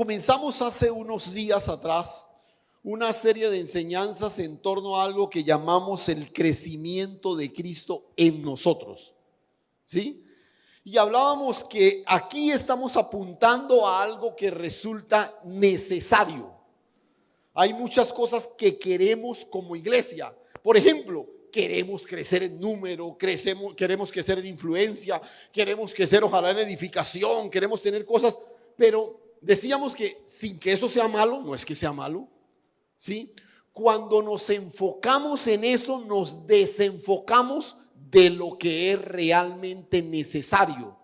Comenzamos hace unos días atrás una serie de enseñanzas en torno a algo que llamamos el crecimiento de Cristo en nosotros, ¿sí? Y hablábamos que aquí estamos apuntando a algo que resulta necesario. Hay muchas cosas que queremos como iglesia. Por ejemplo, queremos crecer en número, queremos crecer en influencia, queremos crecer ojalá en edificación, queremos tener cosas, pero decíamos que sin que eso sea malo, no es que sea malo, ¿sí? Cuando nos enfocamos en eso, nos desenfocamos de lo que es realmente necesario.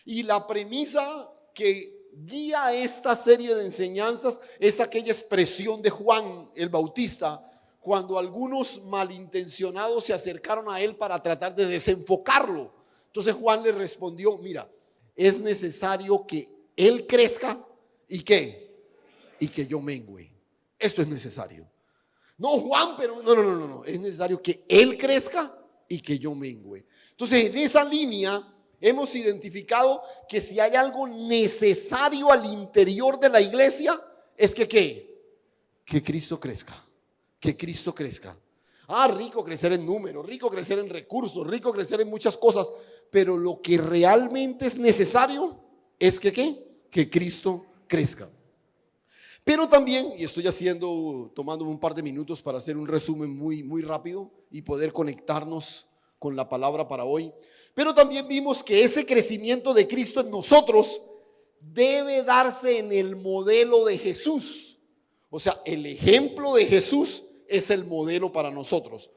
Y la premisa que guía esta serie de enseñanzas es aquella expresión de Juan el Bautista, cuando algunos malintencionados se acercaron a él para tratar de desenfocarlo. Entonces Juan le respondió: mira, es necesario que él crezca y que yo mengüe. Esto es necesario. No, Juan, pero no, es necesario que él crezca y que yo mengüe. Entonces, en esa línea hemos identificado que si hay algo necesario al interior de la iglesia, es que Cristo crezca. Que Cristo crezca. Rico crecer en número, rico crecer en recursos, rico crecer en muchas cosas, pero lo que realmente es necesario es que Cristo crezca. Pero también, y estoy tomándome un par de minutos para hacer un resumen muy rápido y poder conectarnos con la palabra para hoy. Pero también vimos que ese crecimiento de Cristo en nosotros debe darse en el modelo de Jesús. O sea, el ejemplo de Jesús es el modelo para nosotros.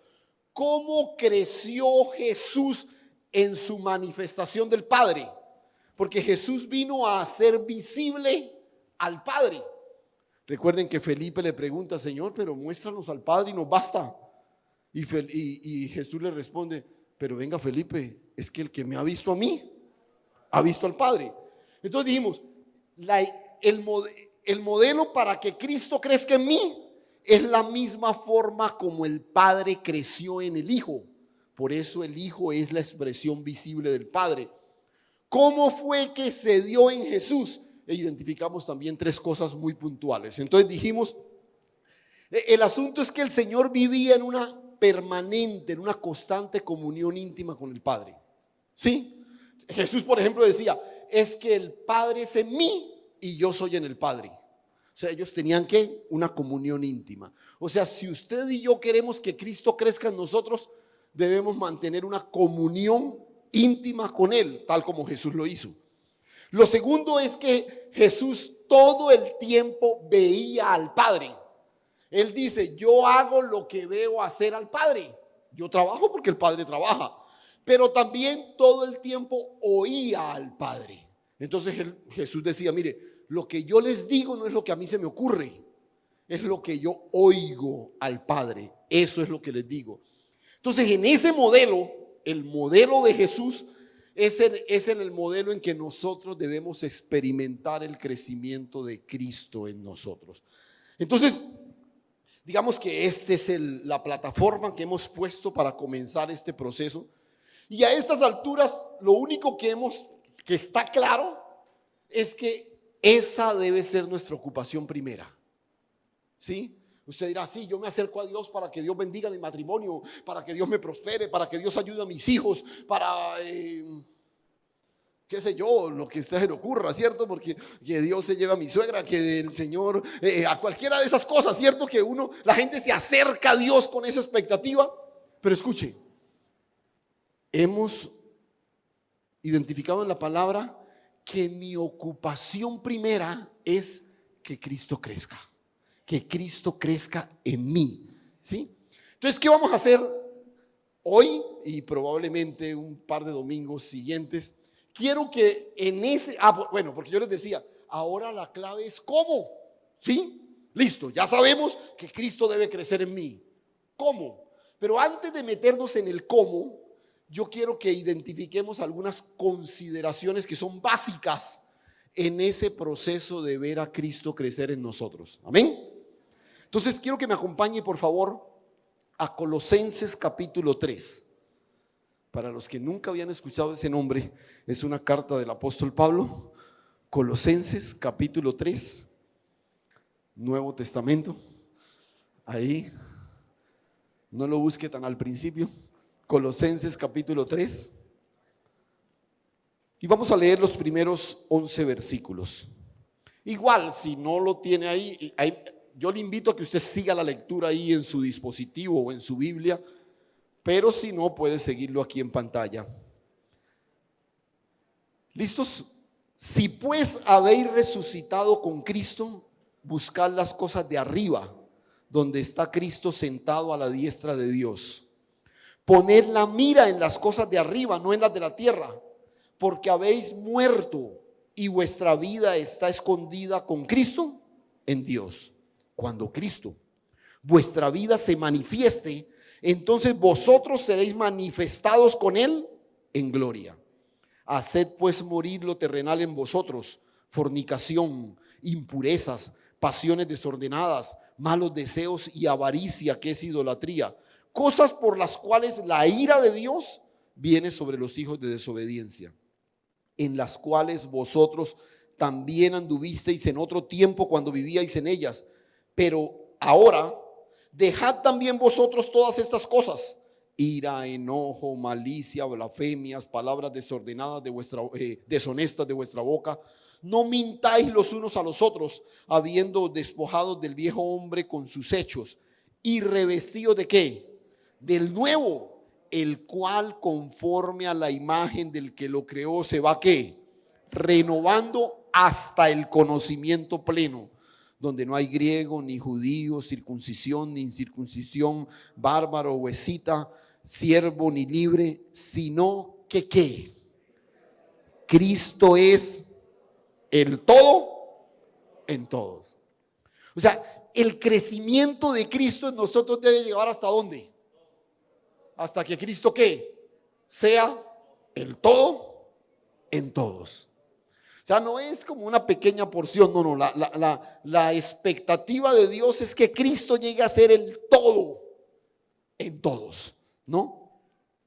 ¿Cómo creció Jesús en su manifestación del Padre? Porque Jesús vino a hacer visible al Padre. Recuerden que Felipe le pregunta: Señor, pero muéstranos al Padre y nos basta. Y Jesús le responde: pero venga, Felipe, es que el que me ha visto a mí, ha visto al Padre. Entonces dijimos, el modelo para que Cristo crezca en mí es la misma forma como el Padre creció en el Hijo. Por eso el Hijo es la expresión visible del Padre. ¿Cómo fue que se dio en Jesús? Identificamos también tres cosas muy puntuales. Entonces dijimos, el asunto es que el Señor vivía en una permanente, en una constante comunión íntima con el Padre. ¿Sí? Jesús, por ejemplo, decía: es que el Padre es en mí y yo soy en el Padre. O sea, ellos tenían una comunión íntima. O sea, si usted y yo queremos que Cristo crezca en nosotros, debemos mantener una comunión íntima con Él, tal como Jesús lo hizo. Lo segundo es que Jesús todo el tiempo veía al Padre. Él dice: yo hago lo que veo hacer al Padre. Yo trabajo porque el Padre trabaja. Pero también todo el tiempo oía al Padre. Entonces Jesús decía: mire, lo que yo les digo no es lo que a mí se me ocurre, es lo que yo oigo al Padre. Eso es lo que les digo. Entonces, en ese modelo, el modelo de Jesús es en el modelo en que nosotros debemos experimentar el crecimiento de Cristo en nosotros. Entonces, digamos que esta es la plataforma que hemos puesto para comenzar este proceso. Y a estas alturas, lo único que está claro es que esa debe ser nuestra ocupación primera. ¿Sí? Usted dirá: sí, yo me acerco a Dios para que Dios bendiga mi matrimonio, para que Dios me prospere, para que Dios ayude a mis hijos, para qué sé yo, lo que a usted se le ocurra, ¿cierto? Porque que Dios se lleve a mi suegra, que el Señor, a cualquiera de esas cosas, ¿cierto? Que la gente se acerca a Dios con esa expectativa. Pero escuche, hemos identificado en la palabra que mi ocupación primera es que Cristo crezca. Que Cristo crezca en mí, ¿sí? Entonces, ¿qué vamos a hacer hoy y probablemente un par de domingos siguientes? Quiero que en porque yo les decía, ahora la clave es cómo, ¿sí? Listo, ya sabemos que Cristo debe crecer en mí. ¿Cómo? Pero antes de meternos en el cómo, yo quiero que identifiquemos algunas consideraciones que son básicas en ese proceso de ver a Cristo crecer en nosotros. Amén. Entonces quiero que me acompañe, por favor, a Colosenses capítulo 3. Para los que nunca habían escuchado ese nombre, es una carta del apóstol Pablo Colosenses capítulo 3, Nuevo Testamento. Ahí, no lo busque tan al principio. Colosenses capítulo 3. Y vamos a leer los primeros 11 versículos. Igual, si no lo tiene ahí, yo le invito a que usted siga la lectura ahí en su dispositivo o en su Biblia, pero si no, puede seguirlo aquí en pantalla. ¿Listos? Si pues habéis resucitado con Cristo, buscad las cosas de arriba, donde está Cristo sentado a la diestra de Dios. Poned la mira en las cosas de arriba, no en las de la tierra, porque habéis muerto y vuestra vida está escondida con Cristo en Dios. Cuando Cristo, vuestra vida, se manifieste, entonces vosotros seréis manifestados con Él en gloria. Haced pues morir lo terrenal en vosotros: fornicación, impurezas, pasiones desordenadas, malos deseos y avaricia, que es idolatría, cosas por las cuales la ira de Dios viene sobre los hijos de desobediencia, en las cuales vosotros también anduvisteis en otro tiempo cuando vivíais en ellas. Pero ahora dejad también vosotros todas estas cosas: ira, enojo, malicia, blasfemias, palabras desordenadas deshonestas de vuestra boca. No mintáis los unos a los otros, habiendo despojado del viejo hombre con sus hechos, y revestidos ¿de qué? Del nuevo, el cual conforme a la imagen del que lo creó se va ¿qué? Renovando hasta el conocimiento pleno, donde no hay griego ni judío, circuncisión ni incircuncisión, bárbaro o escita, siervo ni libre, sino que ¿qué? Cristo es el todo en todos. O sea, el crecimiento de Cristo en nosotros debe llegar ¿hasta dónde? Hasta que Cristo ¿qué? Sea el todo en todos. O sea, no es como una pequeña porción, no, la expectativa de Dios es que Cristo llegue a ser el todo en todos, ¿no?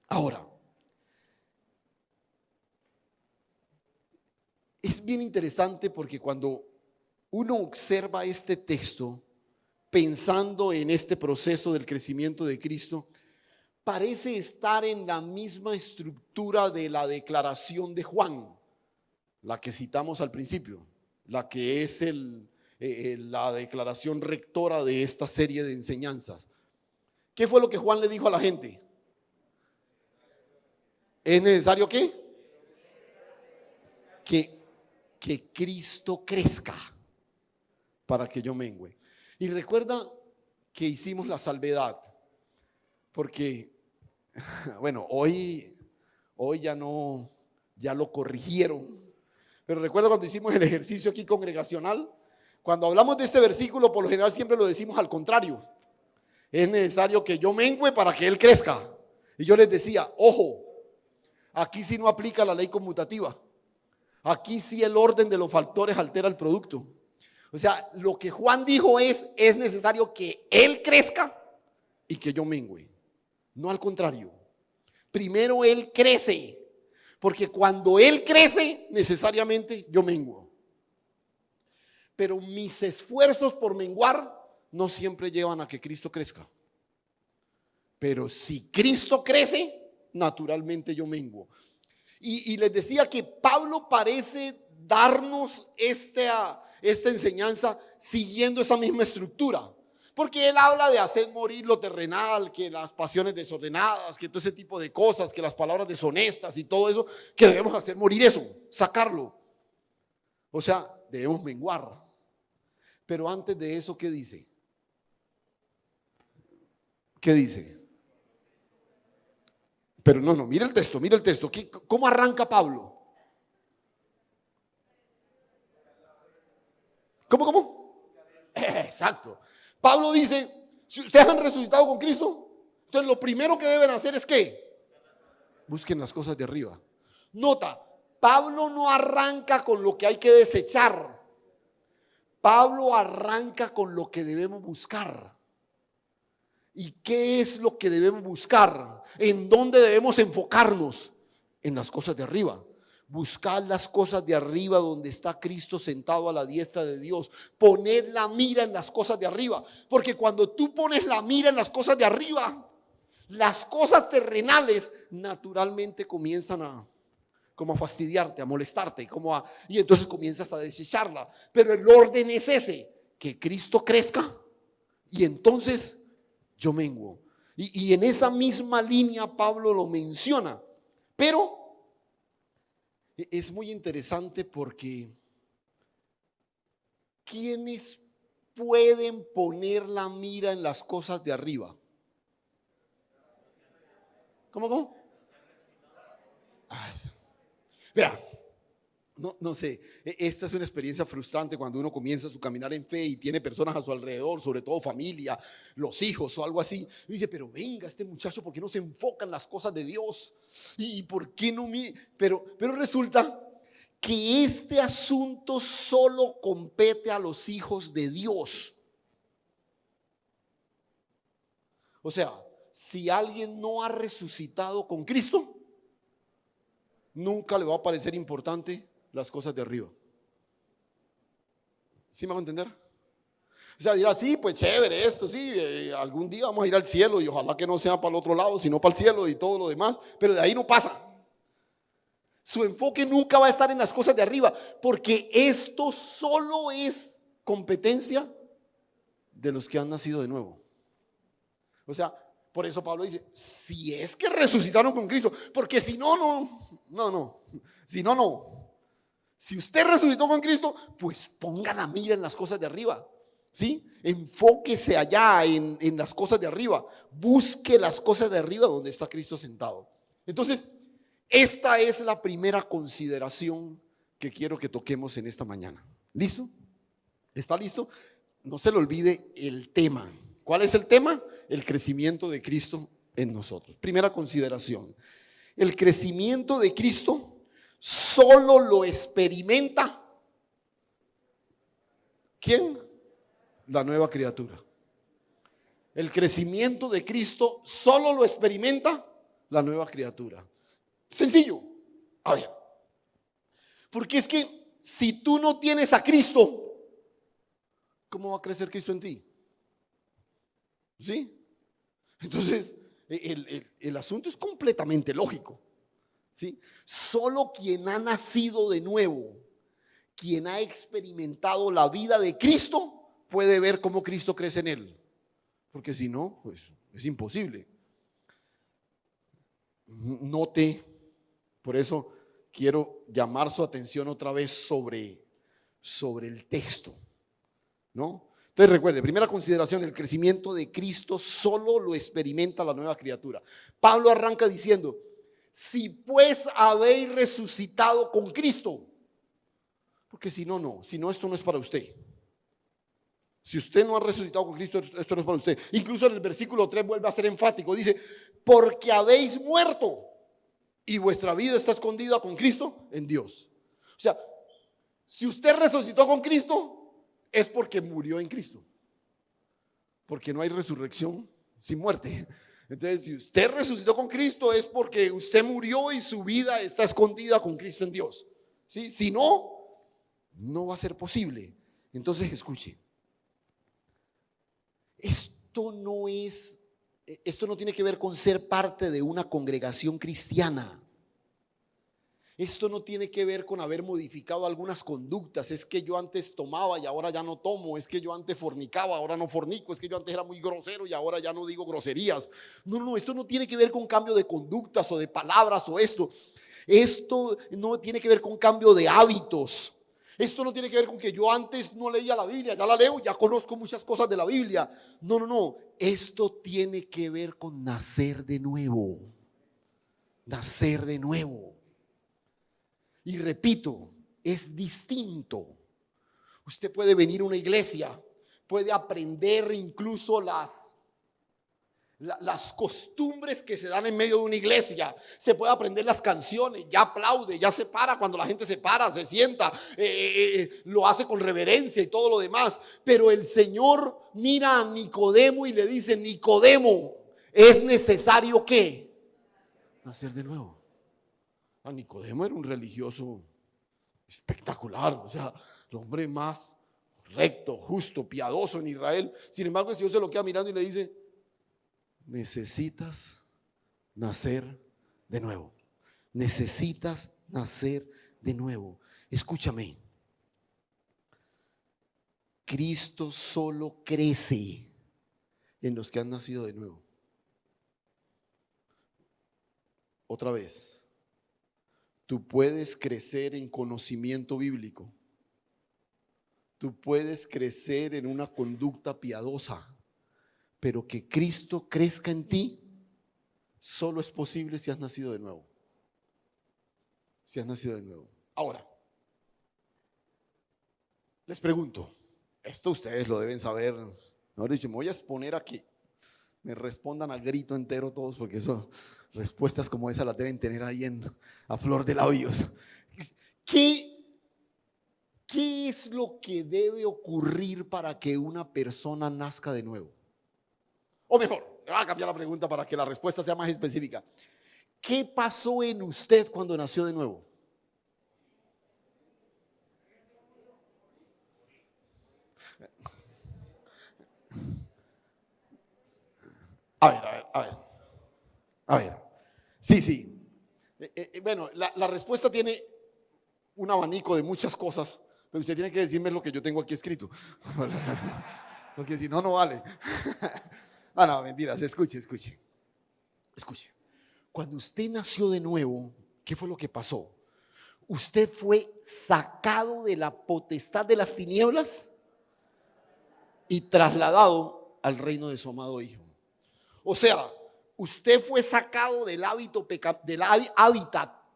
Ahora, es bien interesante porque cuando uno observa este texto, pensando en este proceso del crecimiento de Cristo, parece estar en la misma estructura de la declaración de Juan, la que citamos al principio, la que es la declaración rectora de esta serie de enseñanzas. ¿Qué fue lo que Juan le dijo a la gente? ¿Es necesario qué? Que Cristo crezca para que yo mengüe. Y recuerda que hicimos la salvedad, porque, bueno, hoy ya no, ya lo corrigieron. Pero recuerda cuando hicimos el ejercicio aquí congregacional, cuando hablamos de este versículo, por lo general siempre lo decimos al contrario. Es necesario que yo mengüe para que Él crezca. Y yo les decía, ojo, aquí sí no aplica la ley conmutativa. Aquí sí el orden de los factores altera el producto. O sea, lo que Juan dijo es necesario que Él crezca y que yo mengüe. No al contrario. Primero Él crece. Porque cuando Él crece, necesariamente yo menguo. Pero mis esfuerzos por menguar no siempre llevan a que Cristo crezca. Pero si Cristo crece, naturalmente yo menguo. Y les decía que Pablo parece darnos esta enseñanza siguiendo esa misma estructura. Porque él habla de hacer morir lo terrenal, que las pasiones desordenadas, que todo ese tipo de cosas, que las palabras deshonestas y todo eso, que debemos hacer morir eso, sacarlo. O sea, debemos menguar. Pero antes de eso, ¿qué dice? ¿Qué dice? Pero no, mira el texto. ¿Cómo arranca Pablo? ¿Cómo? Exacto. Pablo dice, si ustedes han resucitado con Cristo, entonces lo primero que deben hacer es ¿qué? Busquen las cosas de arriba. Nota, Pablo no arranca con lo que hay que desechar. Pablo arranca con lo que debemos buscar. ¿Y qué es lo que debemos buscar? ¿En dónde debemos enfocarnos? En las cosas de arriba. Buscad las cosas de arriba donde está Cristo sentado a la diestra de Dios. Poned la mira en las cosas de arriba. Porque cuando tú pones la mira en las cosas de arriba, las cosas terrenales naturalmente comienzan a como a fastidiarte, a molestarte, y entonces comienzas a desecharla. Pero el orden es ese, que Cristo crezca y entonces yo menguo. Y en esa misma línea Pablo lo menciona. Pero es muy interesante porque ¿quiénes pueden poner la mira en las cosas de arriba? ¿Cómo? Mira, no sé, esta es una experiencia frustrante cuando uno comienza su caminar en fe y tiene personas a su alrededor, sobre todo familia, los hijos o algo así. Y dice, pero venga, este muchacho, ¿por qué no se enfoca en las cosas de Dios? ¿Y por qué no me...? Pero resulta que este asunto solo compete a los hijos de Dios. O sea, si alguien no ha resucitado con Cristo, nunca le va a parecer importante las cosas de arriba. ¿Sí me va a entender? O sea, dirá, sí, pues chévere esto, sí, algún día vamos a ir al cielo y ojalá que no sea para el otro lado, sino para el cielo y todo lo demás, pero de ahí no pasa. Su enfoque nunca va a estar en las cosas de arriba, porque esto solo es competencia de los que han nacido de nuevo. O sea, por eso Pablo dice, si es que resucitaron con Cristo, porque si no. Si no. Si usted resucitó con Cristo, pues ponga la mira en las cosas de arriba. ¿Sí? Enfóquese allá en las cosas de arriba. Busque las cosas de arriba donde está Cristo sentado. Entonces, esta es la primera consideración que quiero que toquemos en esta mañana. ¿Listo? ¿Está listo? No se le olvide el tema. ¿Cuál es el tema? El crecimiento de Cristo en nosotros. Primera consideración. El crecimiento de Cristo solo lo experimenta ¿quién? La nueva criatura. El crecimiento de Cristo solo lo experimenta la nueva criatura. Sencillo. A ver. Porque es que si tú no tienes a Cristo, ¿cómo va a crecer Cristo en ti? ¿Sí? Entonces, el asunto es completamente lógico. ¿Sí? Solo quien ha nacido de nuevo, quien ha experimentado la vida de Cristo, puede ver cómo Cristo crece en él. Porque si no, pues es imposible. Note, por eso quiero llamar su atención otra vez sobre el texto, ¿no? Entonces recuerde, primera consideración, el crecimiento de Cristo solo lo experimenta la nueva criatura. Pablo arranca diciendo, si pues habéis resucitado con Cristo, porque si no, esto no es para usted. Si usted no ha resucitado con Cristo, esto no es para usted. Incluso en el versículo 3 vuelve a ser enfático, dice, porque habéis muerto y vuestra vida está escondida con Cristo en Dios. O sea, si usted resucitó con Cristo, es porque murió en Cristo. Porque no hay resurrección sin muerte. Entonces, si usted resucitó con Cristo, es porque usted murió y su vida está escondida con Cristo en Dios. ¿Sí? Si no, no va a ser posible. Entonces, escuche. Esto no tiene que ver con ser parte de una congregación cristiana. Esto no tiene que ver con haber modificado algunas conductas. Es que yo antes tomaba y ahora ya no tomo. Es que yo antes fornicaba, ahora no fornico. Es que yo antes era muy grosero y ahora ya no digo groserías. No, esto no tiene que ver con cambio de conductas o de palabras o esto. Esto no tiene que ver con cambio de hábitos. Esto no tiene que ver con que yo antes no leía la Biblia, ya la leo, ya conozco muchas cosas de la Biblia. No. Esto tiene que ver con nacer de nuevo. Nacer de nuevo. Y repito, es distinto. Usted puede venir a una iglesia, puede aprender incluso las costumbres que se dan en medio de una iglesia. Se puede aprender las canciones, ya aplaude, ya se para cuando la gente se para, se sienta, lo hace con reverencia y todo lo demás. Pero el Señor mira a Nicodemo y le dice, Nicodemo, es necesario ¿qué? Nacer de nuevo. Nicodemo era un religioso espectacular, o sea, el hombre más recto, justo, piadoso en Israel. Sin embargo, el Señor se lo queda mirando y le dice: necesitas nacer de nuevo. Necesitas nacer de nuevo. Escúchame. Cristo solo crece en los que han nacido de nuevo. Otra vez, tú puedes crecer en conocimiento bíblico. Tú puedes crecer en una conducta piadosa, pero que Cristo crezca en ti solo es posible si has nacido de nuevo. Si has nacido de nuevo. Ahora, les pregunto, esto ustedes lo deben saber. Ahora dicho, me voy a exponer a que me respondan a grito entero todos, porque eso, respuestas como esa las deben tener ahí a flor de labios. ¿Qué es lo que debe ocurrir para que una persona nazca de nuevo? O mejor, voy a cambiar la pregunta para que la respuesta sea más específica. ¿Qué pasó en usted cuando nació de nuevo? A ver. Sí. Bueno, la respuesta tiene un abanico de muchas cosas, pero usted tiene que decirme lo que yo tengo aquí escrito. Porque si no, no vale. No, mentiras, escuche. Cuando usted nació de nuevo, ¿qué fue lo que pasó? Usted fue sacado de la potestad de las tinieblas y trasladado al reino de su amado Hijo. O sea, usted fue sacado del hábitat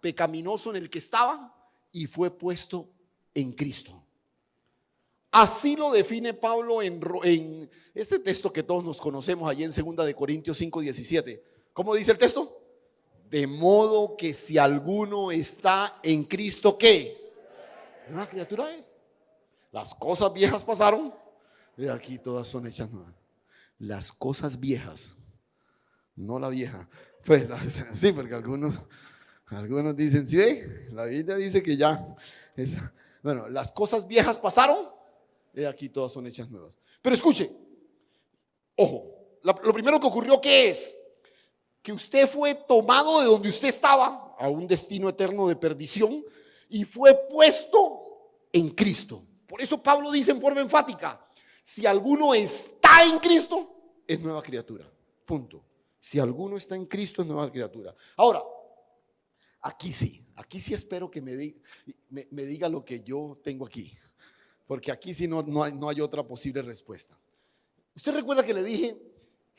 pecaminoso en el que estaba y fue puesto en Cristo. Así lo define Pablo en este texto que todos nos conocemos allí en 2 de Corintios 5:17. ¿Cómo dice el texto? De modo que si alguno está en Cristo, ¿qué? Una criatura es. Las cosas viejas pasaron y aquí todas son hechas nuevas. Las cosas viejas, no la vieja. Pues sí, porque algunos dicen, sí, la Biblia dice que ya bueno, las cosas viejas pasaron y aquí todas son hechas nuevas. Pero escuche, ojo, lo primero que ocurrió, ¿qué es? Que usted fue tomado de donde usted estaba a un destino eterno de perdición y fue puesto en Cristo. Por eso Pablo dice en forma enfática: si alguno está en Cristo, es nueva criatura. Punto. Si alguno está en Cristo, es nueva criatura. Ahora, aquí sí espero que me diga lo que yo tengo aquí, porque aquí sí no hay otra posible respuesta. Usted recuerda que le dije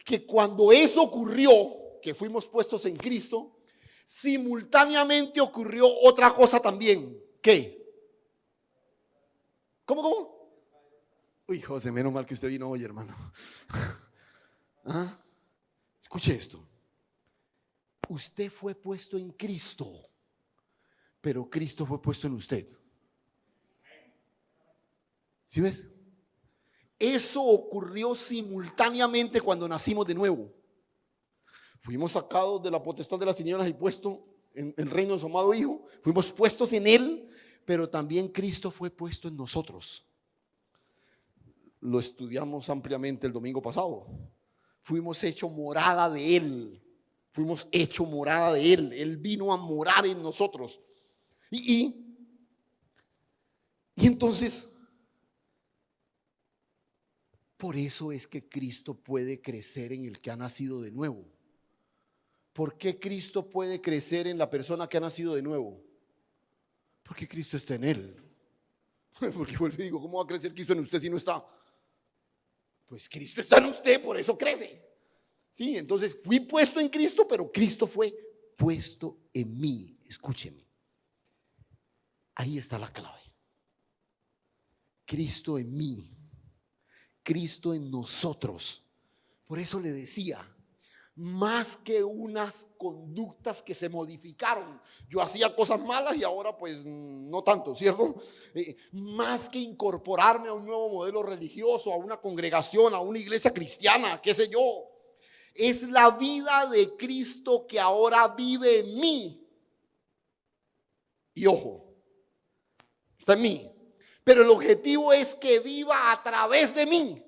que cuando eso ocurrió, que fuimos puestos en Cristo, simultáneamente ocurrió otra cosa también. ¿Qué? ¿Cómo? Uy, José, menos mal que usted vino hoy, hermano. ¿Ah? Escuche esto. Usted fue puesto en Cristo, pero Cristo fue puesto en usted. ¿Sí ves? Eso ocurrió simultáneamente cuando nacimos de nuevo. Fuimos sacados de la potestad de las tinieblas y puestos en el reino de su amado Hijo. Fuimos puestos en Él, pero también Cristo fue puesto en nosotros. Lo estudiamos ampliamente el domingo pasado. Fuimos hechos morada de Él. Él vino a morar en nosotros. Y entonces, por eso es que Cristo puede crecer en el que ha nacido de nuevo. ¿Por qué Cristo puede crecer en la persona que ha nacido de nuevo? Porque Cristo está en él. Porque vuelvo y digo, ¿cómo va a crecer Cristo en usted si no está? Pues Cristo está en usted, por eso crece. Sí, entonces fui puesto en Cristo, pero Cristo fue puesto en mí. Escúcheme. Ahí está la clave. Cristo en mí. Cristo en nosotros. Por eso le decía, más que unas conductas que se modificaron. Yo hacía cosas malas y ahora pues no tanto, ¿cierto? Más que incorporarme a un nuevo modelo religioso, a una congregación, a una iglesia cristiana, qué sé yo. Es la vida de Cristo que ahora vive en mí. Y ojo, está en mí. Pero el objetivo es que viva a través de mí.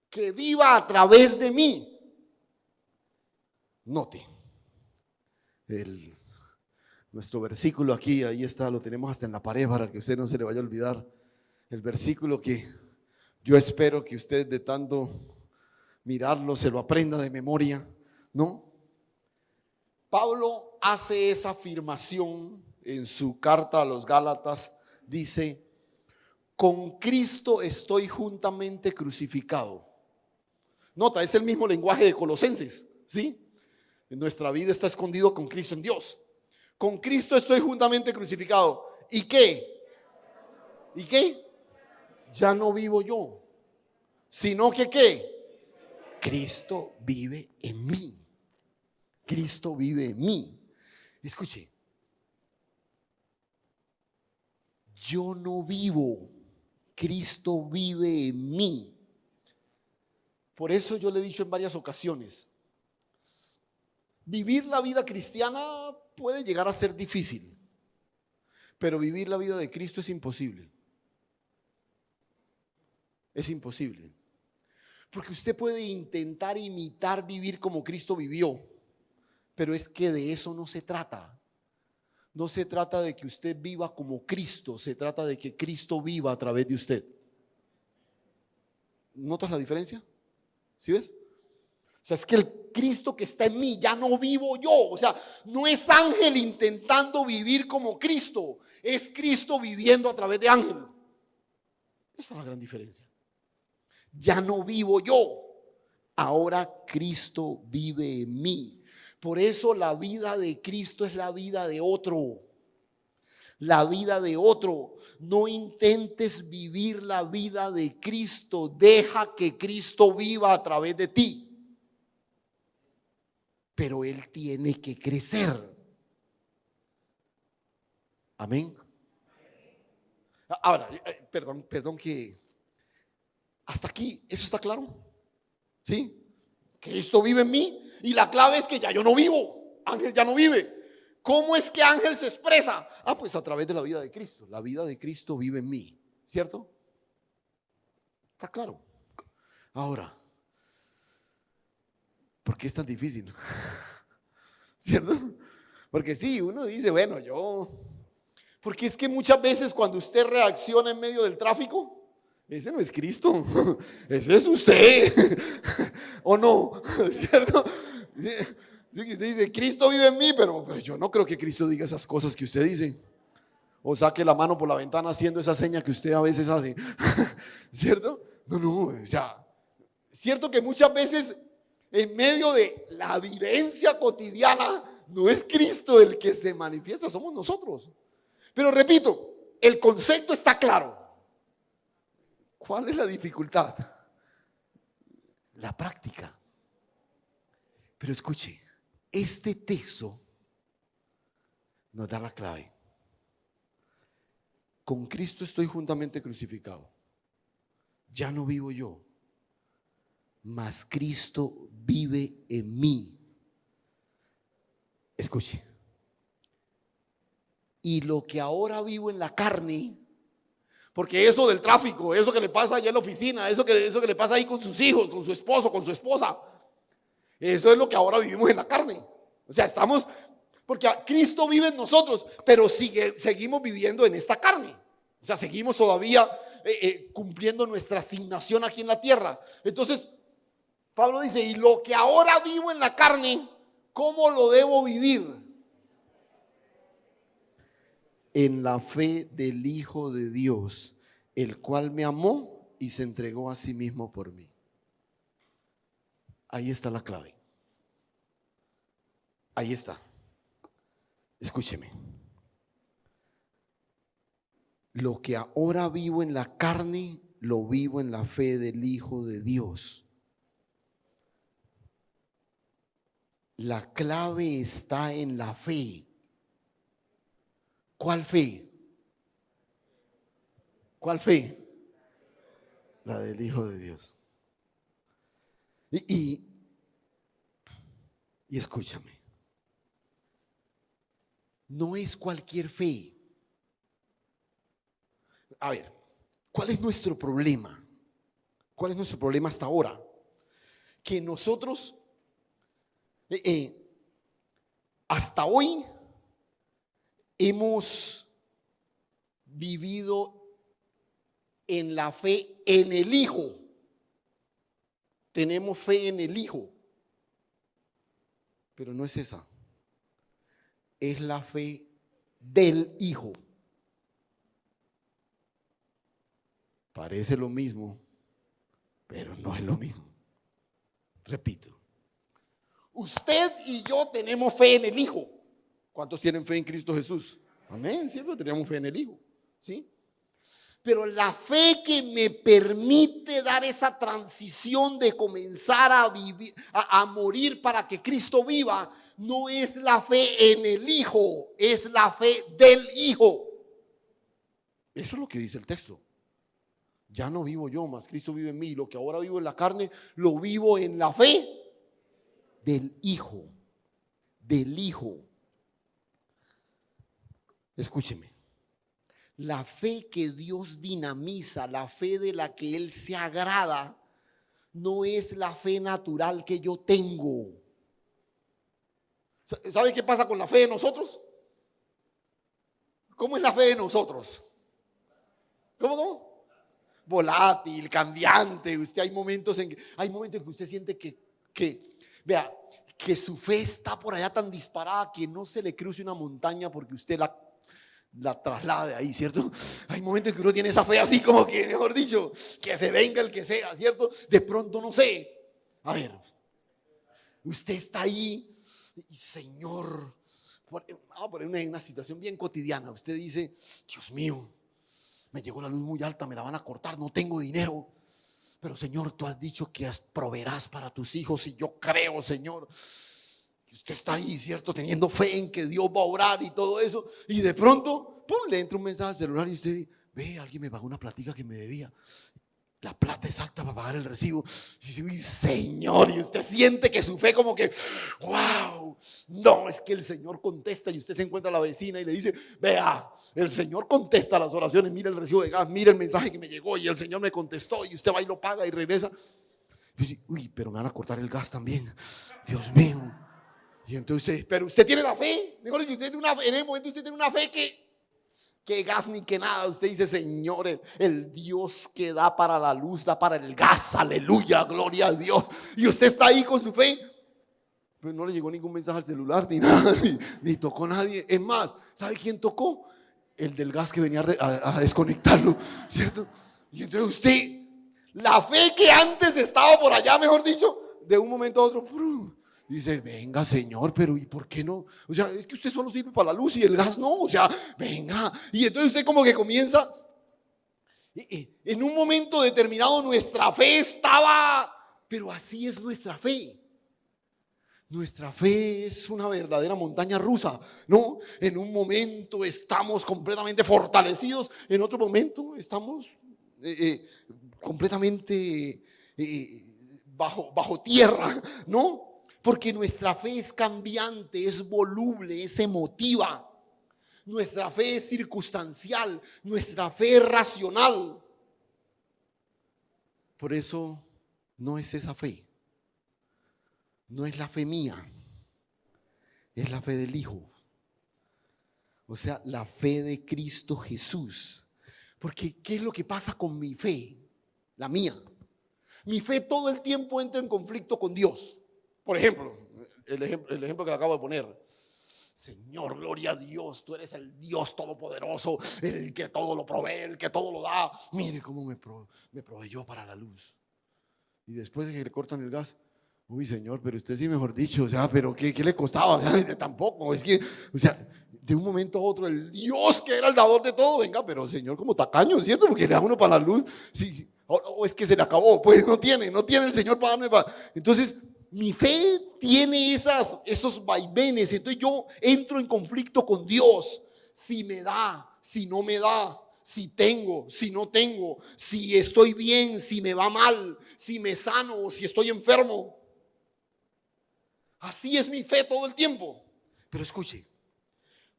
Que viva a través de mí. Note. Nuestro versículo aquí, ahí está, lo tenemos hasta en la pared para que a usted no se le vaya a olvidar. El versículo que yo espero que usted de tanto mirarlo se lo aprenda de memoria, ¿no? Pablo hace esa afirmación en su carta a los Gálatas, dice: con Cristo estoy juntamente crucificado. Nota, es el mismo lenguaje de Colosenses, ¿sí? En nuestra vida está escondido con Cristo en Dios. Con Cristo estoy juntamente crucificado. ¿Y qué? ¿Y qué? Ya no vivo yo, sino que ¿qué? Cristo vive en mí. Cristo vive en mí. Escuche, yo no vivo, Cristo vive en mí. Por eso yo le he dicho en varias ocasiones, vivir la vida cristiana puede llegar a ser difícil, pero vivir la vida de Cristo es imposible. Es imposible. Porque usted puede intentar imitar vivir como Cristo vivió, pero es que de eso no se trata. No se trata de que usted viva como Cristo, se trata de que Cristo viva a través de usted. ¿Notas la diferencia? ¿Sí ves? O sea, es que el Cristo que está en mí ya no vivo yo. O sea, no es Ángel intentando vivir como Cristo, es Cristo viviendo a través de Ángel. Esa es la gran diferencia. Ya no vivo yo, ahora Cristo vive en mí. Por eso la vida de Cristo es la vida de otro. La vida de otro. No intentes vivir la vida de Cristo. Deja que Cristo viva a través de ti. Pero Él tiene que crecer. Amén. Ahora, perdón que hasta aquí, ¿eso está claro? ¿Sí? Cristo vive en mí y la clave es que ya yo no vivo. Ángel ya no vive. ¿Cómo es que Ángel se expresa? Pues a través de la vida de Cristo. La vida de Cristo vive en mí, ¿cierto? Está claro. Ahora, ¿por qué es tan difícil? ¿Cierto? Porque sí, uno dice, bueno, porque es que muchas veces cuando usted reacciona en medio del tráfico, ese no es Cristo, ese es usted, ¿o no? ¿Cierto? Usted dice, Cristo vive en mí, pero yo no creo que Cristo diga esas cosas que usted dice. O saque la mano por la ventana haciendo esa seña que usted a veces hace. ¿Cierto? No, o sea, cierto que muchas veces en medio de la vivencia cotidiana no es Cristo el que se manifiesta, somos nosotros. Pero repito, el concepto está claro. ¿Cuál es la dificultad? La práctica. Pero escuche, este texto nos da la clave. Con Cristo estoy juntamente crucificado. Ya no vivo yo, mas Cristo vive en mí. Escuche. Y lo que ahora vivo en la carne, porque eso del tráfico, eso que le pasa allá en la oficina, eso que le pasa ahí con sus hijos, con su esposo, con su esposa, eso es lo que ahora vivimos en la carne. O sea, porque Cristo vive en nosotros, pero seguimos viviendo en esta carne. O sea, seguimos todavía cumpliendo nuestra asignación aquí en la tierra. Entonces, Pablo dice, y lo que ahora vivo en la carne, ¿cómo lo debo vivir? En la fe del Hijo de Dios, el cual me amó y se entregó a sí mismo por mí. Ahí está la clave. Ahí está. Escúcheme. Lo que ahora vivo en la carne, lo vivo en la fe del Hijo de Dios. La clave está en la fe. ¿Cuál fe? ¿Cuál fe? La del Hijo de Dios. Y escúchame. no es cualquier fe. A ver, ¿cuál es nuestro problema? ¿Cuál es nuestro problema hasta ahora? Que nosotros, hasta hoy, hemos vivido en la fe en el Hijo. Tenemos fe en el Hijo. Pero no es esa. Es la fe del Hijo. Parece lo mismo, pero no es lo mismo. Repito. Usted y yo tenemos fe en el Hijo. ¿Cuántos tienen fe en Cristo Jesús? Amén, ¿cierto? Tenemos fe en el Hijo. ¿Sí? Pero la fe que me permite dar esa transición de comenzar a vivir, a morir para que Cristo viva, no es la fe en el Hijo, es la fe del Hijo. Eso es lo que dice el texto. Ya no vivo yo, mas Cristo vive en mí. Lo que ahora vivo en la carne, lo vivo en la fe del Hijo. Del Hijo. Escúcheme. La fe que Dios dinamiza, la fe de la que Él se agrada, no es la fe natural que yo tengo. ¿Sabe qué pasa con la fe de nosotros? ¿Cómo es la fe de nosotros? ¿Cómo? Volátil, cambiante. Hay momentos en que usted siente vea, que su fe está por allá tan disparada que no se le cruce una montaña porque usted la traslade ahí, ¿cierto? Hay momentos que uno tiene esa fe así como que, mejor dicho, que se venga el que sea, ¿cierto? De pronto no sé. A ver, usted está ahí y Señor, vamos a poner una situación bien cotidiana. Usted dice, Dios mío, me llegó la luz muy alta, me la van a cortar, no tengo dinero. Pero Señor, tú has dicho que proveerás para tus hijos y yo creo, Señor. Usted está ahí, ¿cierto? Teniendo fe en que Dios va a orar y todo eso. Y de pronto, ¡pum!, le entra un mensaje al celular y usted ve, alguien me pagó una platica que me debía. La plata exacta para pagar el recibo. Y dice, uy, Señor, y usted siente que su fe como que, wow, no, es que el Señor contesta. Y usted se encuentra a la vecina y le dice, vea, el Señor contesta las oraciones, mira el recibo de gas, mira el mensaje que me llegó y el Señor me contestó. Y usted va y lo paga y regresa. Y dice, uy, pero me van a cortar el gas también, Dios mío. Y entonces, pero usted tiene la fe. Mejor si usted tiene una fe, en el momento usted tiene una fe que gas ni que nada. Usted dice, Señor, el Dios que da para la luz, da para el gas, aleluya, gloria a Dios. Y usted está ahí con su fe, pero no le llegó ningún mensaje al celular, ni nada, ni tocó nadie. Es más, ¿sabe quién tocó? El del gas que venía a desconectarlo, ¿cierto? Y entonces usted, la fe que antes estaba por allá, mejor dicho, de un momento a otro, dice, venga Señor, pero ¿y por qué no? O sea, es que usted solo sirve para la luz y el gas no, o sea, venga. Y entonces usted como que comienza, en un momento determinado nuestra fe estaba, pero así es nuestra fe. Nuestra fe es una verdadera montaña rusa, ¿no? En un momento estamos completamente fortalecidos, en otro momento estamos completamente bajo tierra, ¿no? Porque nuestra fe es cambiante, es voluble, es emotiva. Nuestra fe es circunstancial, nuestra fe es racional. Por eso no es esa fe. No es la fe mía, es la fe del Hijo. O sea, la fe de Cristo Jesús. Porque ¿qué es lo que pasa con mi fe? La mía. Mi fe todo el tiempo entra en conflicto con Dios. Por ejemplo, el ejemplo que le acabo de poner. Señor, gloria a Dios, tú eres el Dios todopoderoso, el que todo lo provee, el que todo lo da. Mire cómo me proveyó para la luz. Y después de que le cortan el gas, uy, Señor, pero usted sí, mejor dicho, o sea, pero ¿qué le costaba? O sea, tampoco, es que, o sea, de un momento a otro, el Dios que era el dador de todo, venga, pero Señor, como tacaño, ¿cierto? Porque le da uno para la luz, sí, o es que se le acabó, pues no tiene el Señor para darme para. Entonces, mi fe tiene esos vaivenes, entonces yo entro en conflicto con Dios, si me da, si no me da. Si tengo, si no tengo, si estoy bien, si me va mal, si me sano, si estoy enfermo. Así es mi fe todo el tiempo. Pero escuche,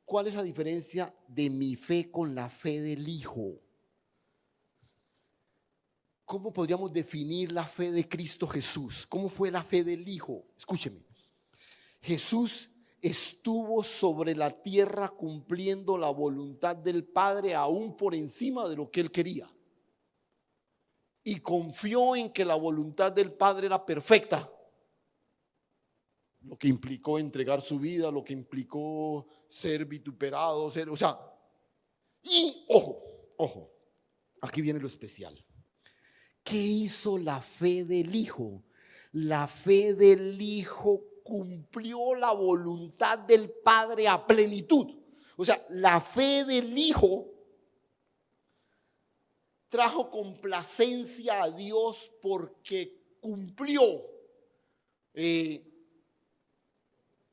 ¿Cuál es la diferencia de mi fe con la fe del Hijo? ¿Cómo podríamos definir la fe de Cristo Jesús? ¿Cómo fue la fe del Hijo? Escúcheme. Jesús estuvo sobre la tierra cumpliendo la voluntad del Padre aún por encima de lo que él quería. Y confió en que la voluntad del Padre era perfecta. Lo que implicó entregar su vida, lo que implicó ser vituperado, y ojo, aquí viene lo especial. ¿Qué hizo la fe del Hijo? La fe del Hijo cumplió la voluntad del Padre a plenitud. O sea, la fe del Hijo trajo complacencia a Dios porque cumplió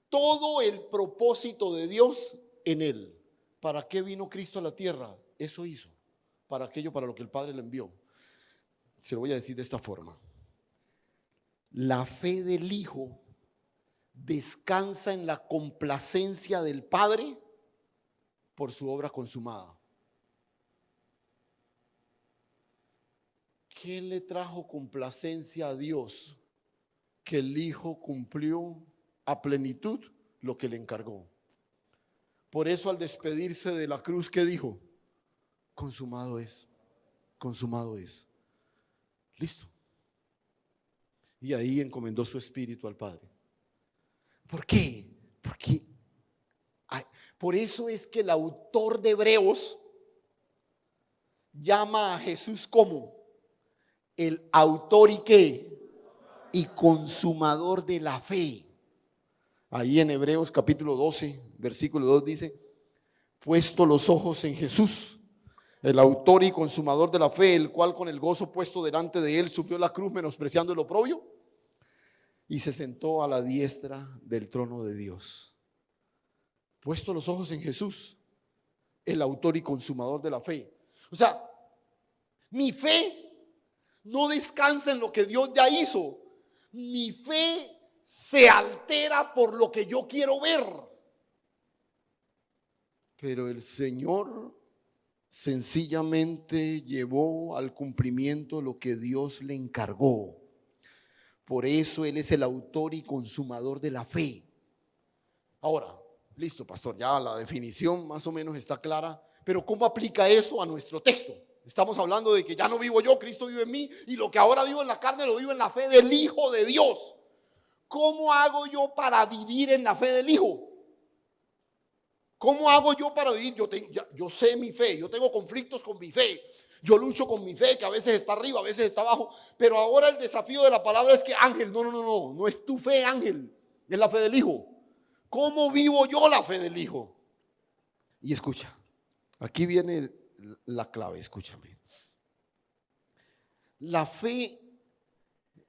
todo el propósito de Dios en él. ¿Para qué vino Cristo a la tierra? Eso hizo. Para aquello para lo que el Padre le envió. Se lo voy a decir de esta forma. La fe del Hijo descansa en la complacencia del Padre por su obra consumada. ¿Qué le trajo complacencia a Dios? Que el Hijo cumplió a plenitud lo que le encargó. Por eso al despedirse de la cruz, ¿qué dijo? Consumado es, consumado es. Listo. Y ahí encomendó su espíritu al Padre. ¿Por qué? Por eso es que el autor de Hebreos llama a Jesús como el autor y consumador de la fe. Ahí en Hebreos capítulo 12, versículo 2 dice: puesto los ojos en Jesús, el autor y consumador de la fe, el cual con el gozo puesto delante de él sufrió la cruz, menospreciando el oprobio, y se sentó a la diestra del trono de Dios. Puesto los ojos en Jesús, el autor y consumador de la fe. O sea, mi fe no descansa en lo que Dios ya hizo. Mi fe se altera por lo que yo quiero ver. Pero el Señor sencillamente llevó al cumplimiento lo que Dios le encargó. Por eso Él es el autor y consumador de la fe. Ahora, listo, pastor, ya la definición más o menos está clara, pero ¿cómo aplica eso a nuestro texto? Estamos hablando de que ya no vivo yo, Cristo vive en mí, y lo que ahora vivo en la carne lo vivo en la fe del Hijo de Dios. ¿Cómo hago yo para vivir en la fe del Hijo? ¿Cómo hago yo para vivir? Yo sé mi fe, yo tengo conflictos con mi fe, yo lucho con mi fe, que a veces está arriba, a veces está abajo, pero ahora el desafío de la palabra es que Ángel, no es tu fe, Ángel, es la fe del Hijo. ¿Cómo vivo yo la fe del Hijo? Y escucha, aquí viene la clave, escúchame. La fe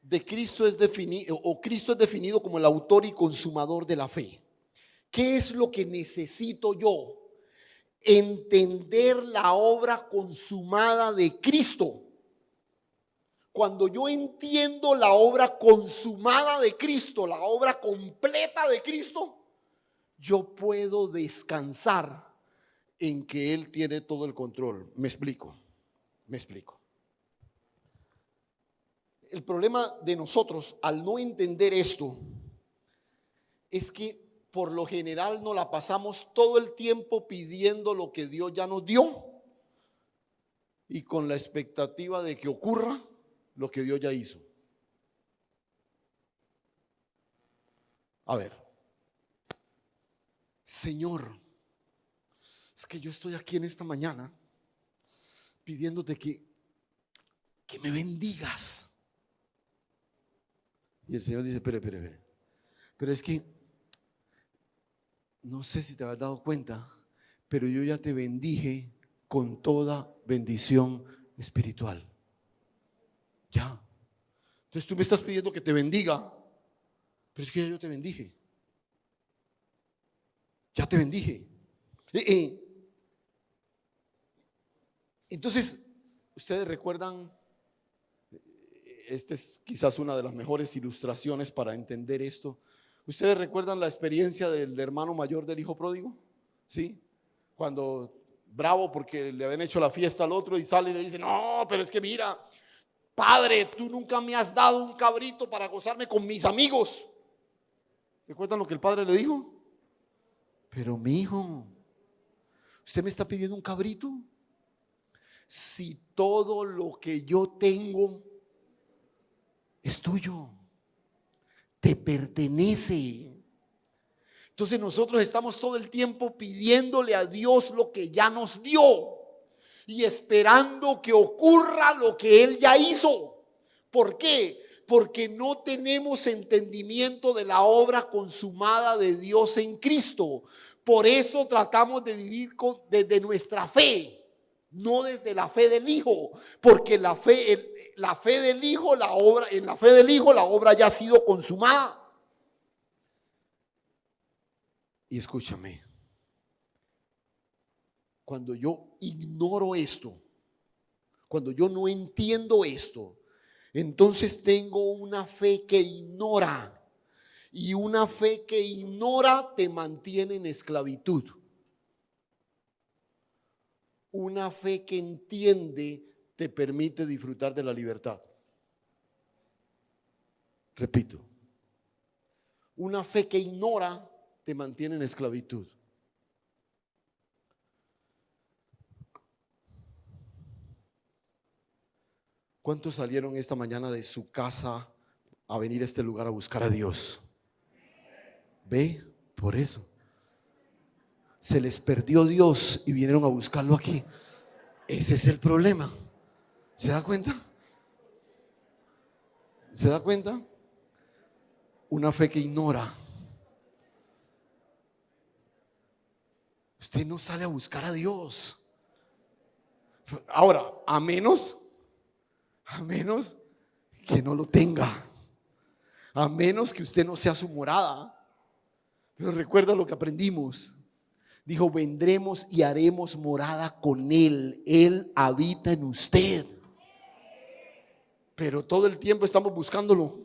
de Cristo es definido, o Cristo es definido como el autor y consumador de la fe. ¿Qué es lo que necesito yo? Entender la obra consumada de Cristo. Cuando yo entiendo la obra consumada de Cristo, la obra completa de Cristo, yo puedo descansar en que Él tiene todo el control. Me explico. El problema de nosotros al no entender esto es que por lo general nos la pasamos todo el tiempo pidiendo lo que Dios ya nos dio y con la expectativa de que ocurra lo que Dios ya hizo. A ver, Señor, es que yo estoy aquí en esta mañana pidiéndote que me bendigas. Y el Señor dice: espere. Pero es que no sé si te has dado cuenta, pero yo ya te bendije con toda bendición espiritual. Ya. Entonces tú me estás pidiendo que te bendiga, pero es que ya yo te bendije. Ya te bendije. Entonces, ustedes recuerdan, esta es quizás una de las mejores ilustraciones para entender esto. ¿Ustedes recuerdan la experiencia del hermano mayor del hijo pródigo? ¿sí? Cuando bravo porque le habían hecho la fiesta al otro y sale y le dice, no, pero es que mira, padre, tú nunca me has dado un cabrito para gozarme con mis amigos. ¿Recuerdan lo que el padre le dijo? Pero mi hijo, ¿usted me está pidiendo un cabrito? Si todo lo que yo tengo es tuyo, te pertenece. Entonces nosotros estamos todo el tiempo pidiéndole a Dios lo que ya nos dio y esperando que ocurra lo que Él ya hizo. ¿Por qué? Porque no tenemos entendimiento de la obra consumada de Dios en Cristo. Por eso tratamos de vivir desde nuestra fe, no desde la fe del Hijo, porque la fe del Hijo, en la fe del Hijo la obra ya ha sido consumada. Y escúchame, cuando yo ignoro esto, cuando yo no entiendo esto, entonces tengo una fe que ignora, y una fe que ignora te mantiene en esclavitud. Una fe que entiende te permite disfrutar de la libertad. Repito, una fe que ignora te mantiene en esclavitud. ¿Cuántos salieron esta mañana de su casa a venir a este lugar a buscar a Dios? ¿Ve? Por eso se les perdió Dios y vinieron a buscarlo aquí. Ese es el problema. ¿Se da cuenta? ¿Se da cuenta? Una fe que ignora. Usted no sale a buscar a Dios. Ahora, a menos que no lo tenga, a menos que usted no sea su morada. Pero recuerda lo que aprendimos. Dijo, vendremos y haremos morada con Él. Él habita en usted. Pero todo el tiempo estamos buscándolo.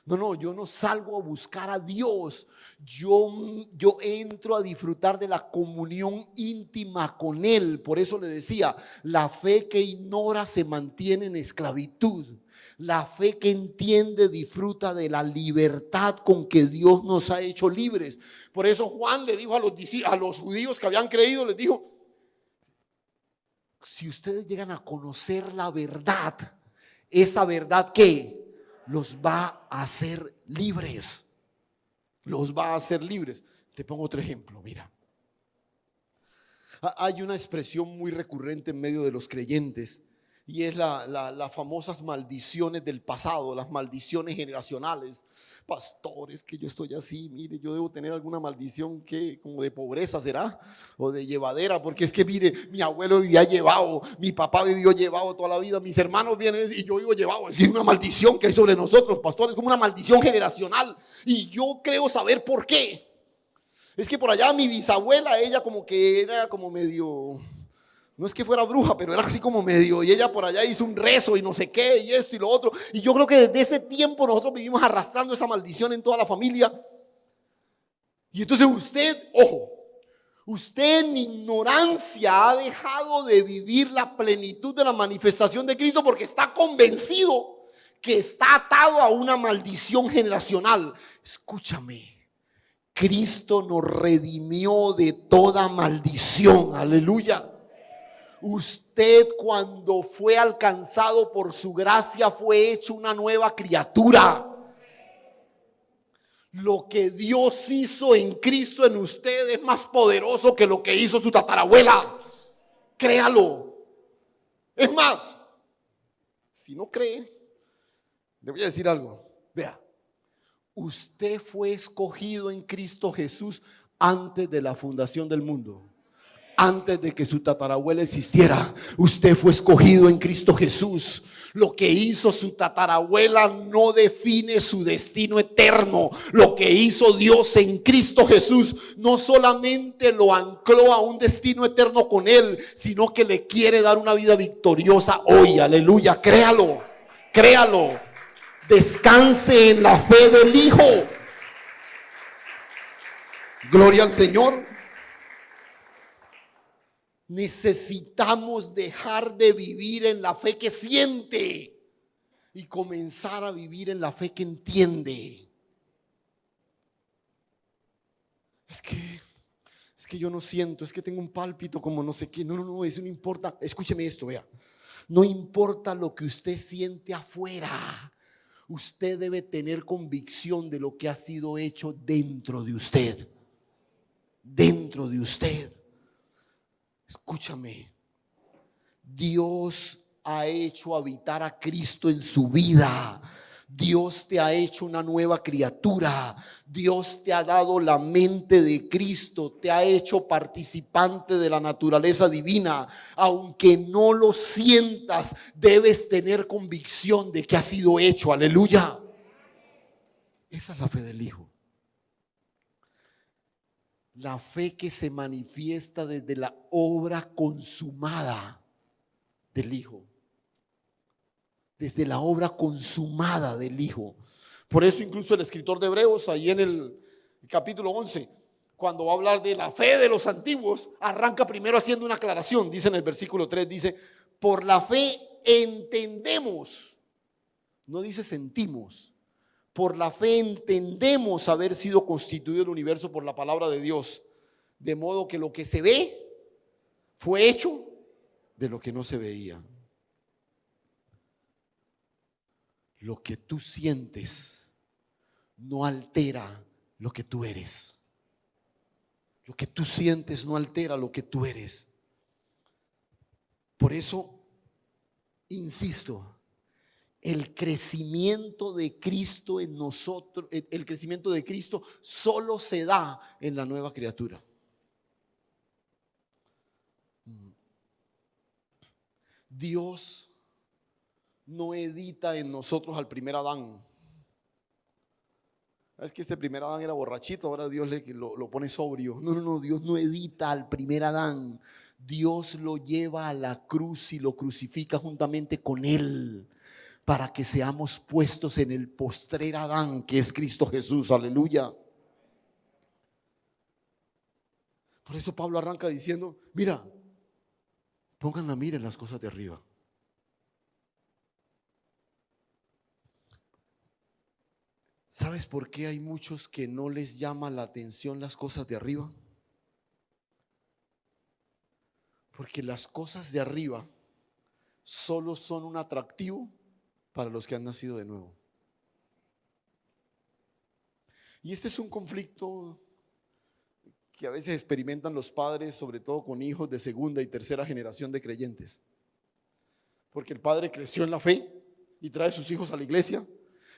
No, yo no salgo a buscar a Dios. Yo entro a disfrutar de la comunión íntima con Él. Por eso le decía, la fe que ignora se mantiene en esclavitud. La fe que entiende disfruta de la libertad con que Dios nos ha hecho libres. Por eso Juan le dijo a los judíos que habían creído, les dijo, si ustedes llegan a conocer la verdad, esa verdad que los va a hacer libres. Los va a hacer libres. Te pongo otro ejemplo, mira. Hay una expresión muy recurrente en medio de los creyentes y es las famosas maldiciones del pasado, las maldiciones generacionales. Pastores, que yo estoy así, mire, yo debo tener alguna maldición que como de pobreza será, o de llevadera, porque es que mire, mi abuelo vivía llevado, mi papá vivió llevado toda la vida, mis hermanos vienen y yo vivo llevado. Es que es una maldición que hay sobre nosotros, pastores, como una maldición generacional, y yo creo saber por qué. Es que por allá mi bisabuela, ella como que era como medio, no es que fuera bruja, pero era así como medio, y ella por allá hizo un rezo y no sé qué, y esto y lo otro, y yo creo que desde ese tiempo nosotros vivimos arrastrando esa maldición en toda la familia. Y entonces usted, ojo, usted en ignorancia ha dejado de vivir la plenitud de la manifestación de Cristo porque está convencido que está atado a una maldición generacional. Escúchame, Cristo nos redimió de toda maldición, aleluya. Usted, cuando fue alcanzado por su gracia, fue hecho una nueva criatura. Lo que Dios hizo en Cristo en usted es más poderoso que lo que hizo su tatarabuela. Créalo. Es más, si no cree, le voy a decir algo. Vea, usted fue escogido en Cristo Jesús antes de la fundación del mundo. Antes de que su tatarabuela existiera, usted fue escogido en Cristo Jesús. Lo que hizo su tatarabuela no define su destino eterno. Lo que hizo Dios en Cristo Jesús no solamente lo ancló a un destino eterno con Él, sino que le quiere dar una vida victoriosa hoy. Aleluya, créalo, créalo. Descanse en la fe del Hijo. Gloria al Señor. Necesitamos dejar de vivir en la fe que siente y comenzar a vivir en la fe que entiende. Es que yo no siento, es que tengo un pálpito como no sé qué. No, eso no importa. Escúcheme esto, vea. No importa lo que usted siente afuera. Usted debe tener convicción de lo que ha sido hecho dentro de usted. Dentro de usted. Escúchame. Dios ha hecho habitar a Cristo en su vida. Dios te ha hecho una nueva criatura. Dios te ha dado la mente de Cristo. Te ha hecho participante de la naturaleza divina. Aunque no lo sientas, debes tener convicción de que ha sido hecho. Aleluya. Esa es la fe del Hijo. La fe que se manifiesta desde la obra consumada del Hijo. Desde la obra consumada del Hijo. Por eso incluso el escritor de Hebreos, ahí en el capítulo 11, cuando va a hablar de la fe de los antiguos, arranca primero haciendo una aclaración. Dice en el versículo 3, dice, por la fe entendemos, no dice sentimos, por la fe entendemos haber sido constituido el universo por la palabra de Dios, de modo que lo que se ve fue hecho de lo que no se veía. Lo que tú sientes no altera lo que tú eres. Lo que tú sientes no altera lo que tú eres. Por eso, insisto, el crecimiento de Cristo en nosotros, el crecimiento de Cristo solo se da en la nueva criatura. Dios no edita en nosotros al primer Adán. Es que este primer Adán era borrachito, ahora Dios lo pone sobrio. No, Dios no edita al primer Adán. Dios lo lleva a la cruz y lo crucifica juntamente con él, para que seamos puestos en el postrer Adán, que es Cristo Jesús. Aleluya. Por eso Pablo arranca diciendo, mira, pongan la mira en las cosas de arriba. ¿Sabes por qué hay muchos que no les llama la atención las cosas de arriba? Porque las cosas de arriba solo son un atractivo para los que han nacido de nuevo. Y este es un conflicto que a veces experimentan los padres, sobre todo con hijos de segunda y tercera generación de creyentes. Porque el padre creció en la fe y trae a sus hijos a la iglesia.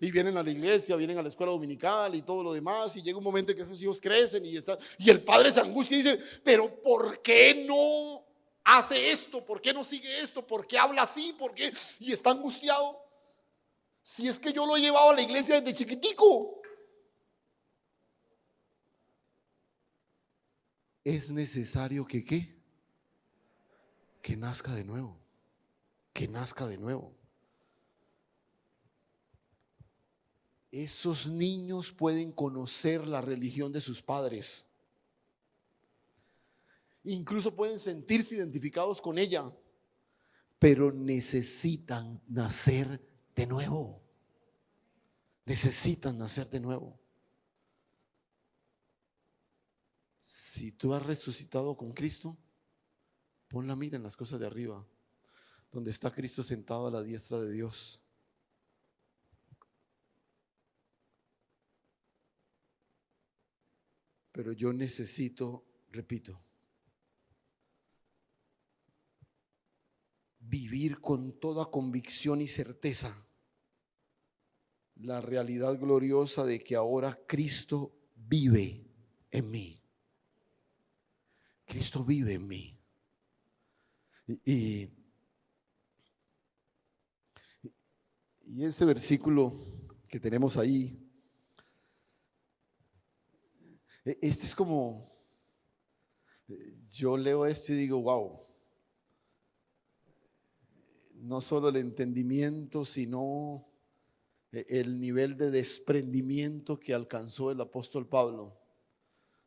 Y vienen a la iglesia, vienen a la escuela dominical y todo lo demás. Y llega un momento en que esos hijos crecen y el padre se angustia y dice, pero ¿por qué no hace esto? ¿Por qué no sigue esto? ¿Por qué habla así? ¿Por qué? Y está angustiado. Si es que yo lo he llevado a la iglesia desde chiquitico. Es necesario que ¿qué? Que nazca de nuevo. Que nazca de nuevo. Esos niños pueden conocer la religión de sus padres. Incluso pueden sentirse identificados con ella, pero necesitan nacer de nuevo. Necesitan nacer de nuevo. Si tú has resucitado con Cristo, pon la mira en las cosas de arriba, donde está Cristo sentado a la diestra de Dios. Pero yo necesito, repito, vivir con toda convicción y certeza la realidad gloriosa de que ahora Cristo vive en mí. Cristo vive en mí. Y ese versículo que tenemos ahí, este es como, yo leo esto y digo, wow, no solo el entendimiento, sino el nivel de desprendimiento que alcanzó el apóstol Pablo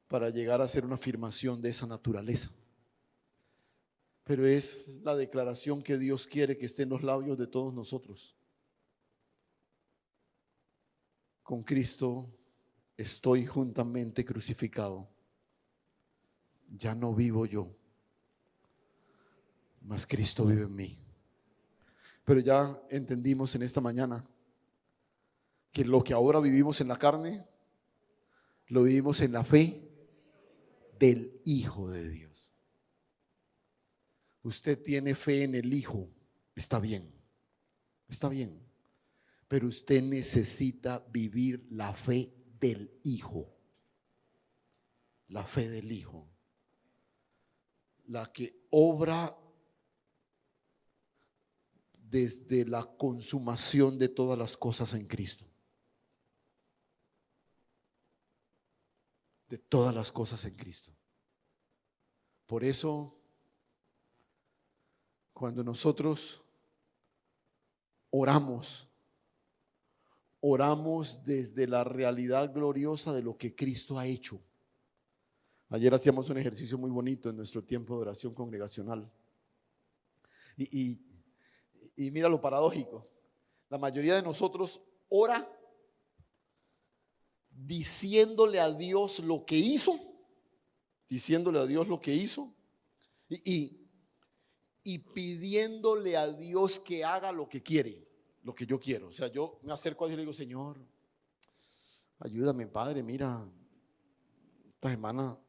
para llegar a hacer una afirmación de esa naturaleza. pero es la declaración que Dios quiere que esté en los labios de todos nosotros. Con Cristo estoy juntamente crucificado. Ya no vivo yo, mas Cristo vive en mí. Pero ya entendimos en esta mañana que lo que ahora vivimos en la carne, lo vivimos en la fe del Hijo de Dios. Usted tiene fe en el Hijo, está bien, pero usted necesita vivir la fe del Hijo, la fe del Hijo, la que obra desde la consumación de todas las cosas en Cristo. De todas las cosas en Cristo. Por eso, cuando nosotros oramos desde la realidad gloriosa de lo que Cristo ha hecho. Ayer hacíamos un ejercicio muy bonito en nuestro tiempo de oración congregacional. Y mira lo paradójico. La mayoría de nosotros ora diciéndole a Dios lo que hizo, y pidiéndole a Dios que haga lo que quiere, lo que yo quiero. O sea, yo me acerco a Dios y le digo: Señor, ayúdame, Padre, mira,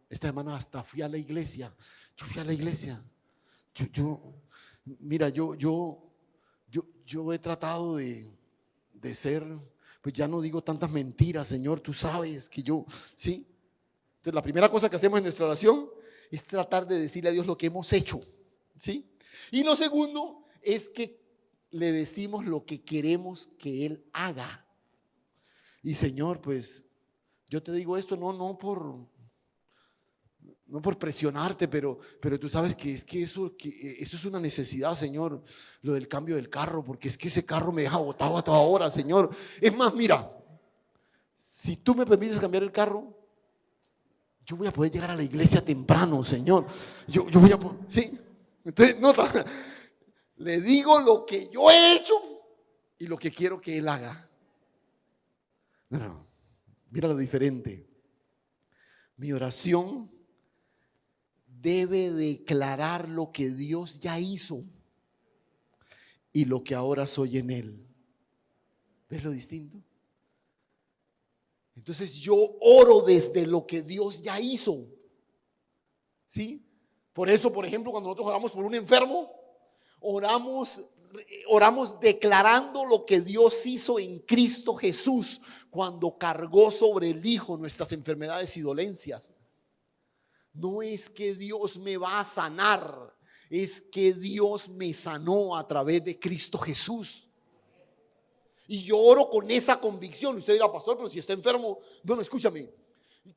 esta semana hasta fui a la iglesia. Yo fui a la iglesia. Mira, yo he tratado de ser, pues ya no digo tantas mentiras, Señor, tú sabes que yo, ¿sí? Entonces la primera cosa que hacemos en nuestra oración es tratar de decirle a Dios lo que hemos hecho, ¿sí? Y lo segundo es que le decimos lo que queremos que Él haga. Y Señor, pues yo te digo esto no por presionarte, pero tú sabes que eso es una necesidad, Señor, lo del cambio del carro, porque es que ese carro me deja botado a toda hora, Señor. Es más, mira, si tú me permites cambiar el carro, yo voy a poder llegar a la iglesia temprano, Señor. Yo voy a poder, ¿sí? Entonces, nota, le digo lo que yo he hecho y lo que quiero que Él haga. No, mira lo diferente. Mi oración debe declarar lo que Dios ya hizo y lo que ahora soy en Él. ¿Ves lo distinto? Entonces yo oro desde lo que Dios ya hizo, ¿sí? Por eso, por ejemplo, cuando nosotros oramos por un enfermo, oramos declarando lo que Dios hizo en Cristo Jesús cuando cargó sobre el Hijo nuestras enfermedades y dolencias. No es que Dios me va a sanar, es que Dios me sanó a través de Cristo Jesús. Y yo oro con esa convicción. Usted dirá: pastor, pero si está enfermo. No, escúchame.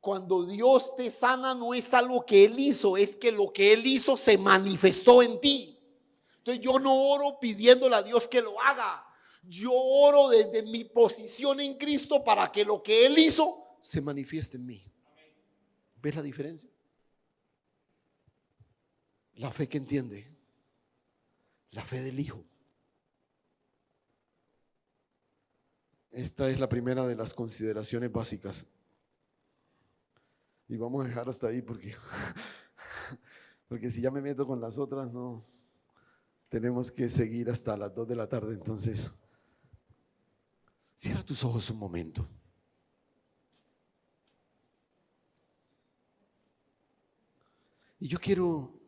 Cuando Dios te sana, no es algo que Él hizo, es que lo que Él hizo se manifestó en ti. Entonces yo no oro pidiéndole a Dios que lo haga. Yo oro desde mi posición en Cristo para que lo que Él hizo se manifieste en mí. ¿Ves la diferencia? La fe que entiende, la fe del Hijo. Esta es la primera de las consideraciones básicas. Y vamos a dejar hasta ahí porque si ya me meto con las otras, no. Tenemos que seguir hasta las 2 de la tarde. Entonces, cierra tus ojos un momento. Y yo quiero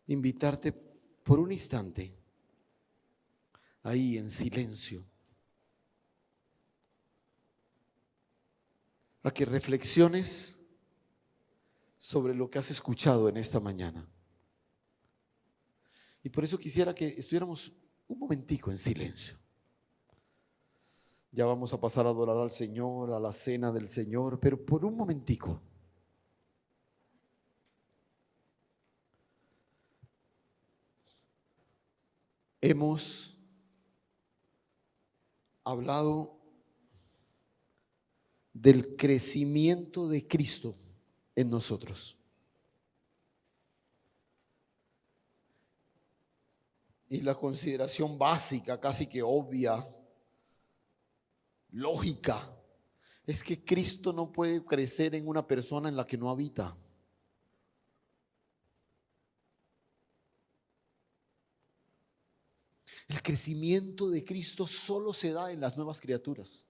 invitarte por un instante, ahí en silencio, a que reflexiones sobre lo que has escuchado en esta mañana. Y por eso quisiera que estuviéramos un momentico en silencio. Ya vamos a pasar a adorar al Señor, a la cena del Señor, pero por un momentico. Hemos hablado del crecimiento de Cristo en nosotros. y la consideración básica, casi que obvia, lógica, es que Cristo no puede crecer en una persona en la que no habita. El crecimiento de Cristo solo se da en las nuevas criaturas.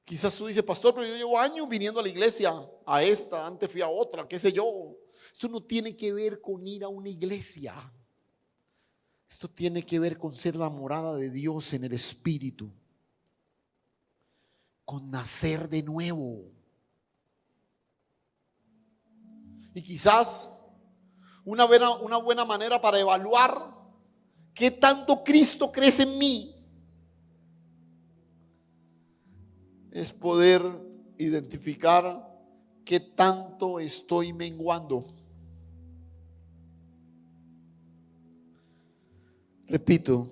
Quizás tú dices, pastor, pero yo llevo años viniendo a la iglesia, a esta, antes fui a otra, qué sé yo. Esto no tiene que ver con ir a una iglesia. Esto tiene que ver con ser la morada de Dios en el Espíritu, con nacer de nuevo. Y quizás una buena manera para evaluar qué tanto Cristo crece en mí es poder identificar qué tanto estoy menguando. Repito,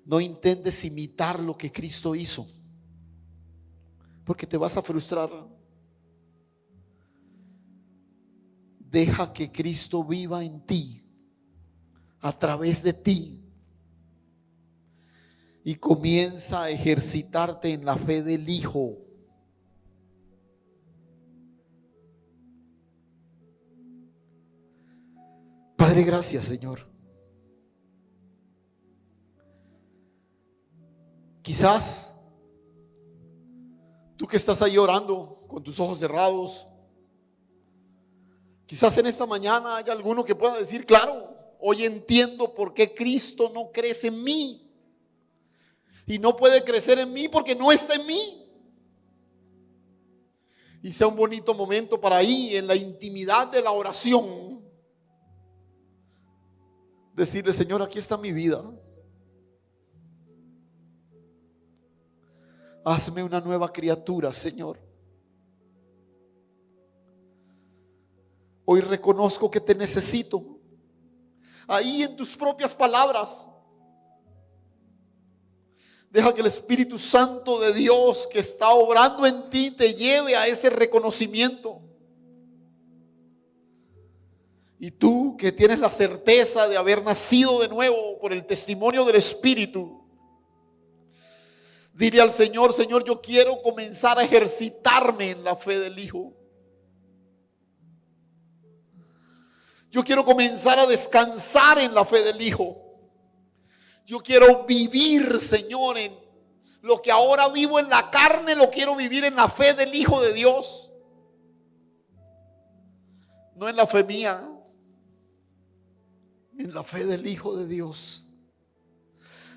no intentes imitar lo que Cristo hizo, porque te vas a frustrar. Deja que Cristo viva en ti, a través de ti, y comienza a ejercitarte en la fe del Hijo. Padre, gracias, Señor. Quizás tú que estás ahí orando con tus ojos cerrados, quizás en esta mañana haya alguno que pueda decir, claro, hoy entiendo por qué Cristo no crece en mí. Y no puede crecer en mí porque no está en mí. Y sea un bonito momento para ahí, en la intimidad de la oración, decirle, Señor, aquí está mi vida. Hazme una nueva criatura, Señor. Hoy reconozco que te necesito. Ahí en tus propias palabras, deja que el Espíritu Santo de Dios que está obrando en ti te lleve a ese reconocimiento. Y tú que tienes la certeza de haber nacido de nuevo por el testimonio del Espíritu, dile al Señor, Señor, yo quiero comenzar a ejercitarme en la fe del Hijo. Yo quiero comenzar a descansar en la fe del Hijo. Yo quiero vivir, Señor, en lo que ahora vivo en la carne, lo quiero vivir en la fe del Hijo de Dios. No en la fe mía, en la fe del Hijo de Dios.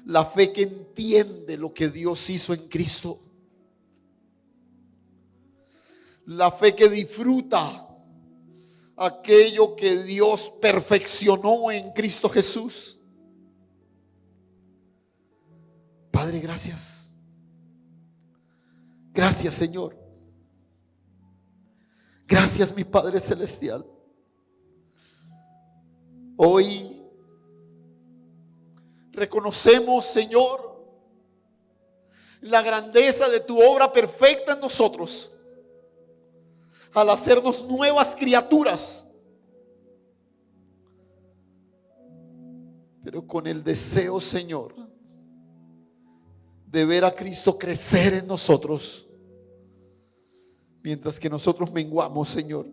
La fe que entiende lo que Dios hizo en Cristo. La fe que disfruta aquello que Dios perfeccionó en Cristo Jesús. Padre, gracias. Gracias, Señor. Gracias, mi Padre Celestial. Hoy reconocemos, Señor, la grandeza de tu obra perfecta en nosotros, al hacernos nuevas criaturas, pero con el deseo, Señor, de ver a Cristo crecer en nosotros, mientras que nosotros menguamos, Señor.